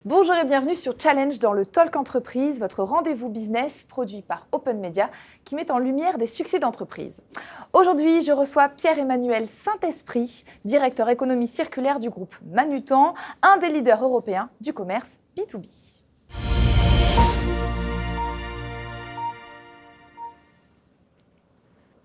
Bonjour et bienvenue sur Challenge dans le Talk Entreprise, votre rendez-vous business produit par Open Media qui met en lumière des succès d'entreprise. Aujourd'hui, je reçois Pierre-Emmanuel Saint-Esprit, directeur économie circulaire du groupe Manutan, un des leaders européens du commerce B2B.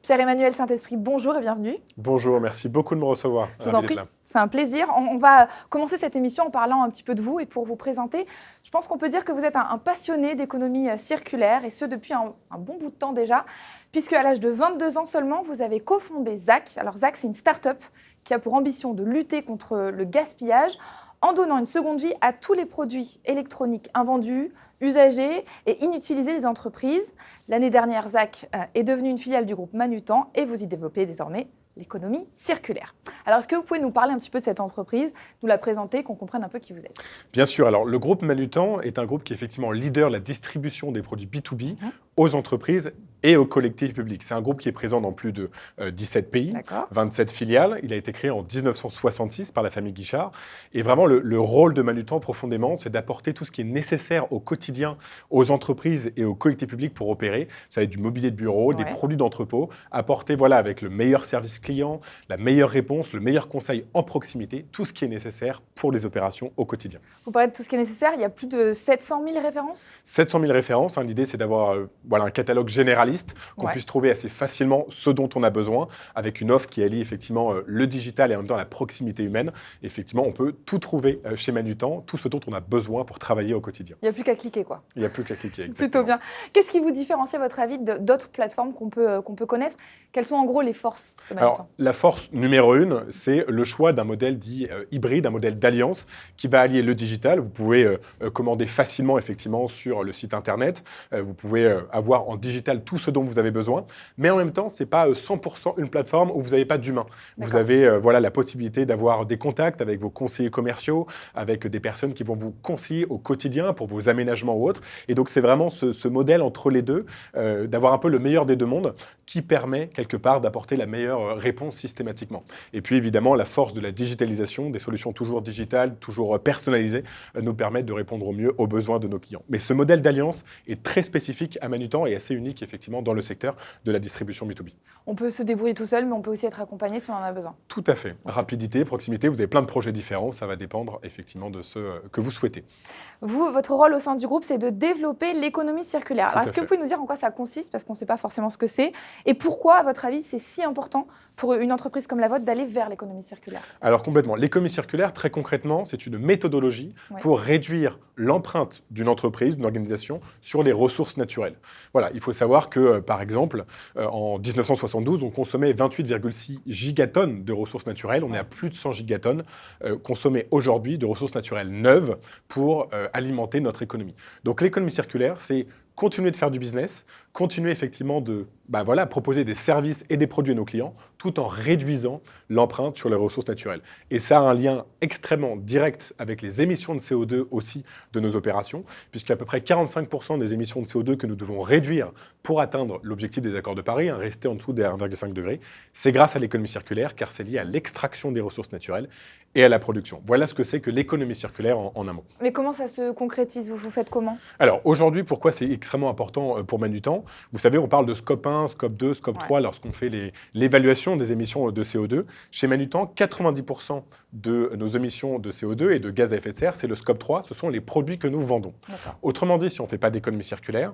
Pierre-Emmanuel Saint-Esprit, bonjour et bienvenue. Bonjour, merci beaucoup de me recevoir. Je vous en prie, c'est un plaisir. On va commencer cette émission en parlant un petit peu de vous et pour vous présenter, je pense qu'on peut dire que vous êtes un passionné d'économie circulaire et ce depuis un bon bout de temps déjà, puisque à l'âge de 22 ans seulement, vous avez cofondé ZAC. Alors ZAC, c'est une start-up qui a pour ambition de lutter contre le gaspillage en donnant une seconde vie à tous les produits électroniques invendus, usagés et inutilisés des entreprises. L'année dernière, ZAC est devenue une filiale du groupe Manutan et vous y développez désormais l'économie circulaire. Alors, est-ce que vous pouvez nous parler un petit peu de cette entreprise, nous la présenter, qu'on comprenne un peu qui vous êtes? Bien sûr. Alors, le groupe Manutan est un groupe qui est effectivement leader de la distribution des produits B2B aux entreprises et aux collectifs publics. C'est un groupe qui est présent dans plus de 17 pays, 27 filiales. Il a été créé en 1966 par la famille Guichard. Et vraiment, le rôle de Manutan, profondément, c'est d'apporter tout ce qui est nécessaire au quotidien aux entreprises et aux collectifs publics pour opérer. Ça va être du mobilier de bureau, des produits d'entrepôt, apporter avec le meilleur service client, la meilleure réponse, le meilleur conseil en proximité, tout ce qui est nécessaire pour les opérations au quotidien. Vous parlez de tout ce qui est nécessaire, il y a plus de 700 000 références? 700 000 références. L'idée, c'est d'avoir un catalogue généraliste, qu'on puisse trouver assez facilement ce dont on a besoin, avec une offre qui allie effectivement le digital et en même temps la proximité humaine. Effectivement, on peut tout trouver chez Manutan, tout ce dont on a besoin pour travailler au quotidien. Il n'y a plus qu'à cliquer, quoi. Il n'y a plus qu'à cliquer, exactement. Plutôt bien. Qu'est-ce qui vous différencie, à votre avis, d'autres plateformes qu'on peut connaître? Quelles sont en gros les forces de Manutan? Alors, la force numéro 1, c'est le choix d'un modèle dit hybride, un modèle d'alliance qui va allier le digital. Vous pouvez commander facilement effectivement sur le site internet. Vous pouvez avoir en digital tout ce dont vous avez besoin. Mais en même temps, ce n'est pas 100% une plateforme où vous n'avez pas d'humain. Vous avez la possibilité d'avoir des contacts avec vos conseillers commerciaux, avec des personnes qui vont vous conseiller au quotidien pour vos aménagements ou autres. Et donc, c'est vraiment ce modèle entre les deux, d'avoir un peu le meilleur des deux mondes qui permet quelque part d'apporter la meilleure réponse systématiquement. Et puis évidemment, la force de la digitalisation, des solutions toujours digitales, toujours personnalisées, nous permettent de répondre au mieux aux besoins de nos clients. Mais ce modèle d'alliance est très spécifique à Manutan et assez unique effectivement dans le secteur de la distribution B2B. On peut se débrouiller tout seul, mais on peut aussi être accompagné si on en a besoin. Tout à fait. Rapidité, proximité, vous avez plein de projets différents, ça va dépendre effectivement de ce que vous souhaitez. Vous, votre rôle au sein du groupe, c'est de développer l'économie circulaire. Alors, est-ce que vous pouvez nous dire en quoi ça consiste, parce qu'on ne sait pas forcément ce que c'est, et pourquoi, à votre avis, c'est si important pour une entreprise comme la vôtre d'aller vers l'économie circulaire? Alors complètement. L'économie circulaire, très concrètement, c'est une méthodologie pour réduire l'empreinte d'une entreprise, d'une organisation, sur les ressources naturelles. Voilà, il faut savoir que, par exemple, en 1972, on consommait 28,6 gigatonnes de ressources naturelles. On est à plus de 100 gigatonnes consommées aujourd'hui de ressources naturelles neuves pour alimenter notre économie. Donc l'économie circulaire, c'est continuer de faire du business, continuer effectivement de proposer des services et des produits à nos clients, tout en réduisant l'empreinte sur les ressources naturelles. Et ça a un lien extrêmement direct avec les émissions de CO2 aussi de nos opérations, puisqu'à peu près 45% des émissions de CO2 que nous devons réduire pour atteindre l'objectif des accords de Paris, rester en dessous des 1,5 degrés, c'est grâce à l'économie circulaire, car c'est lié à l'extraction des ressources naturelles et à la production. Voilà ce que c'est que l'économie circulaire en un mot. Mais comment ça se concrétise? Vous faites comment? Alors aujourd'hui, pourquoi c'est extrêmement important pour Manutan? Vous savez, on parle de scope 1, scope 2, scope 3 lorsqu'on fait l'évaluation des émissions de CO2. Chez Manutan, 90% de nos émissions de CO2 et de gaz à effet de serre, c'est le scope 3, ce sont les produits que nous vendons. Autrement dit, si on ne fait pas d'économie circulaire,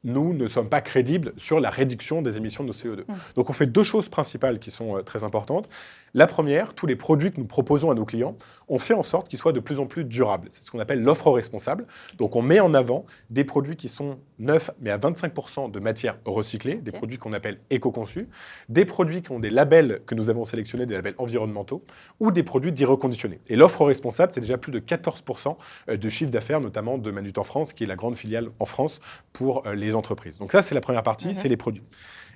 nous ne sommes pas crédibles sur la réduction des émissions de CO2. Donc on fait deux choses principales qui sont très importantes. La première, tous les produits que nous proposons à nos clients, on fait en sorte qu'ils soient de plus en plus durables. C'est ce qu'on appelle l'offre responsable. Donc on met en avant des produits qui sont neufs, mais à 25% de matière recyclée, des produits qu'on appelle éco-conçus, des produits qui ont des labels que nous avons sélectionnés, des labels environnementaux, ou des produits dits reconditionnés. Et l'offre responsable, c'est déjà plus de 14% de chiffre d'affaires, notamment de Manutan France, qui est la grande filiale en France pour les les entreprises. Donc ça, c'est la première partie, c'est les produits.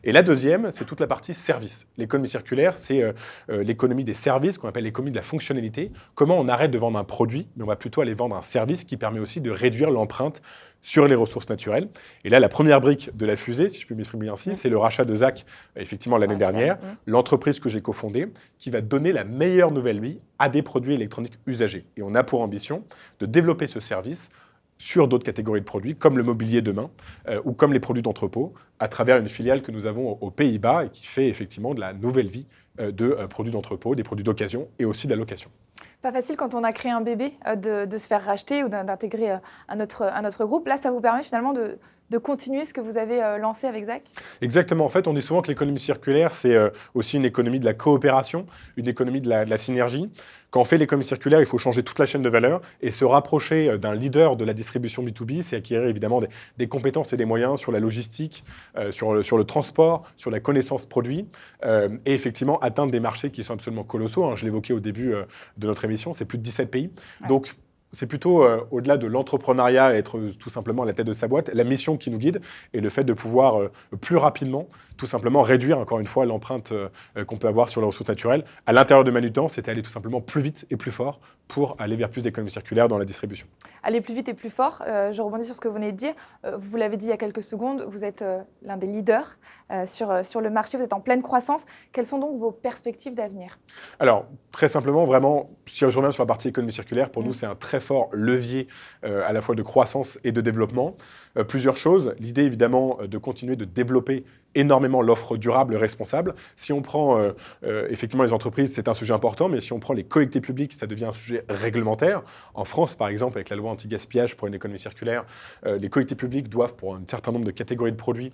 Et la deuxième, c'est toute la partie service. L'économie circulaire, c'est l'économie des services, qu'on appelle l'économie de la fonctionnalité. Comment on arrête de vendre un produit, mais on va plutôt aller vendre un service qui permet aussi de réduire l'empreinte sur les ressources naturelles. Et là, la première brique de la fusée, si je peux m'exprimer ainsi, c'est le rachat de ZAC, effectivement, l'année dernière, l'entreprise que j'ai cofondée, qui va donner la meilleure nouvelle vie à des produits électroniques usagés. Et on a pour ambition de développer ce service sur d'autres catégories de produits, comme le mobilier demain, ou comme les produits d'entrepôt, à travers une filiale que nous avons aux Pays-Bas et qui fait effectivement de la nouvelle vie de produits d'entrepôt, des produits d'occasion et aussi de la location. Pas facile quand on a créé un bébé de se faire racheter ou d'intégrer un autre groupe. Là, ça vous permet finalement de continuer ce que vous avez lancé avec ZAC? Exactement. En fait, on dit souvent que l'économie circulaire, c'est aussi une économie de la coopération, une économie de la synergie. Quand on fait l'économie circulaire, il faut changer toute la chaîne de valeur et se rapprocher d'un leader de la distribution B2B, c'est acquérir évidemment des compétences et des moyens sur la logistique, sur le transport, sur la connaissance produit et effectivement atteindre des marchés qui sont absolument colossaux. Hein. Je l'évoquais au début de notre émission, c'est plus de 17 pays. Ouais. Donc, c'est plutôt, au-delà de l'entrepreneuriat, être tout simplement à la tête de sa boîte, la mission qui nous guide et le fait de pouvoir plus rapidement, tout simplement réduire, encore une fois, l'empreinte qu'on peut avoir sur les ressources naturelles. À l'intérieur de Manutan, c'était aller tout simplement plus vite et plus fort pour aller vers plus d'économie circulaire dans la distribution. Aller plus vite et plus fort, je rebondis sur ce que vous venez de dire. Vous l'avez dit il y a quelques secondes, vous êtes l'un des leaders sur le marché, vous êtes en pleine croissance. Quelles sont donc vos perspectives d'avenir? Alors, très simplement, vraiment, si je reviens sur la partie économie circulaire, pour nous, c'est un très fort levier à la fois de croissance et de développement. Plusieurs choses. L'idée, évidemment, de continuer de développer énormément l'offre durable et responsable. Si on prend effectivement les entreprises, c'est un sujet important, mais si on prend les collectivités publiques, ça devient un sujet réglementaire. En France, par exemple, avec la loi anti-gaspillage pour une économie circulaire, les collectivités publiques doivent, pour un certain nombre de catégories de produits,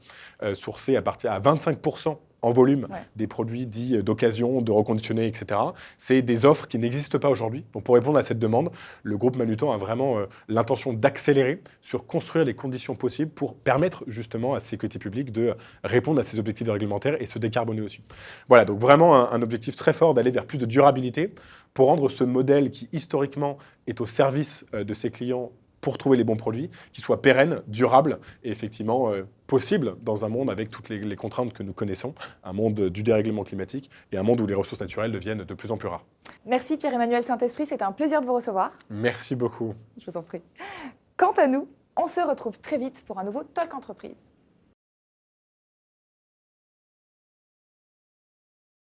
sourcer à partir à 25% en volume des produits dits d'occasion, de reconditionnés, etc. C'est des offres qui n'existent pas aujourd'hui. Donc pour répondre à cette demande, le groupe Manutan a vraiment l'intention d'accélérer sur construire les conditions possibles pour permettre justement à ces collectivités publiques de répondre à ces objectifs réglementaires et se décarboner aussi. Voilà, donc vraiment un objectif très fort d'aller vers plus de durabilité pour rendre ce modèle qui historiquement est au service de ses clients pour trouver les bons produits, qui soient pérennes, durables et effectivement possibles dans un monde avec toutes les contraintes que nous connaissons, un monde du dérèglement climatique et un monde où les ressources naturelles deviennent de plus en plus rares. Merci Pierre-Emmanuel Saint-Esprit, c'était un plaisir de vous recevoir. Merci beaucoup. Je vous en prie. Quant à nous, on se retrouve très vite pour un nouveau Talk Entreprise.